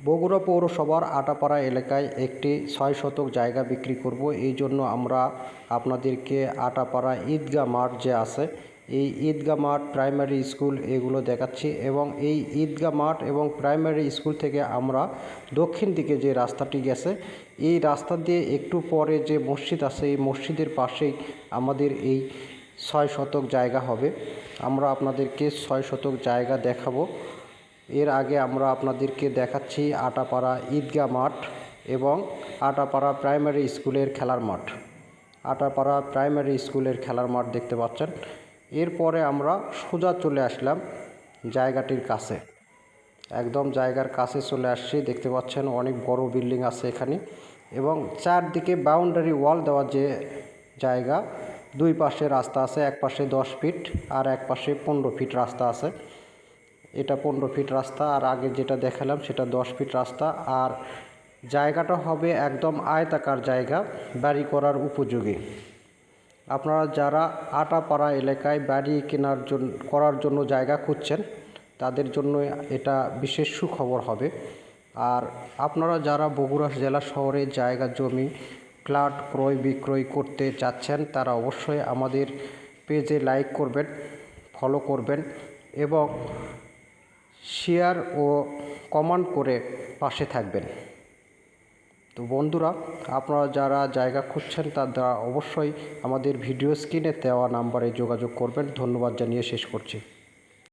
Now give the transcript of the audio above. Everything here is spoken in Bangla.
বগুড়া পৌরসভার আটাপাড়া এলাকায় একটি ৬ শতক জায়গা বিক্রি করব। এই জন্য আমরা আপনাদেরকে আটাপাড়া ঈদগাহ মাঠ যে আছে, এই ঈদগাহ মাঠ, প্রাইমারি স্কুল এগুলো দেখাচ্ছি। এবং এই ঈদগাহ মাঠ এবং প্রাইমারি স্কুল থেকে আমরা দক্ষিণ দিকে যে রাস্তাটি গেছে, এই রাস্তা দিয়ে একটু পরে যে মসজিদ আছে, এই মসজিদের পাশেই আমাদের এই ৬ শতক জায়গা হবে। আমরা আপনাদেরকে ৬ শতক জায়গা দেখাবো। এর আগে আমরা আপনাদেরকে দেখাচ্ছি আটাপাড়া ঈদগাহ মাঠ এবং আটাপাড়া প্রাইমারি স্কুলের খেলার মাঠ। আটাপাড়া প্রাইমারি স্কুলের খেলার মাঠ দেখতে পাচ্ছেন। এরপরে আমরা সোজা চলে আসলাম জায়গাটির কাছে, একদম জায়গার কাছে চলে আসছি। দেখতে পাচ্ছেন অনেক বড় বিল্ডিং আছে এখানে এবং চারদিকে বাউন্ডারি ওয়াল দেওয়া যে জায়গা, দুই পাশে রাস্তা আছে, এক পাশে 10 ফিট আর এক পাশে 15 ফিট রাস্তা আছে। এটা 15 ফিট রাস্তা, আর আগে যেটা দেখালাম সেটা 10 ফিট রাস্তা। আর জায়গাটা হবে একদম আয়তাকার জায়গা, বাড়ি করার উপযোগী। আপনারা যারা আটাপাড়া এলাকায় বাড়ি করার জন্য জায়গা খুঁজছেন, তাদের জন্য এটা বিশেষ সুখবর হবে। আর আপনারা যারা বগুড়া জেলা শহরে জায়গা জমি ফ্ল্যাট ক্রয় বিক্রয় করতে চাচ্ছেন, তারা অবশ্যই আমাদের পেজে লাইক করবেন, ফলো করবেন এবং শেয়ার ও কমেন্ট করে পাশে থাকবেন। তো বন্ধুরা, আপনারা যারা জায়গা খুঁজছেন তারা অবশ্যই আমাদের ভিডিও স্ক্রিনে দেওয়া নাম্বারে যোগাযোগ করবেন। ধন্যবাদ জানিয়ে শেষ করছি।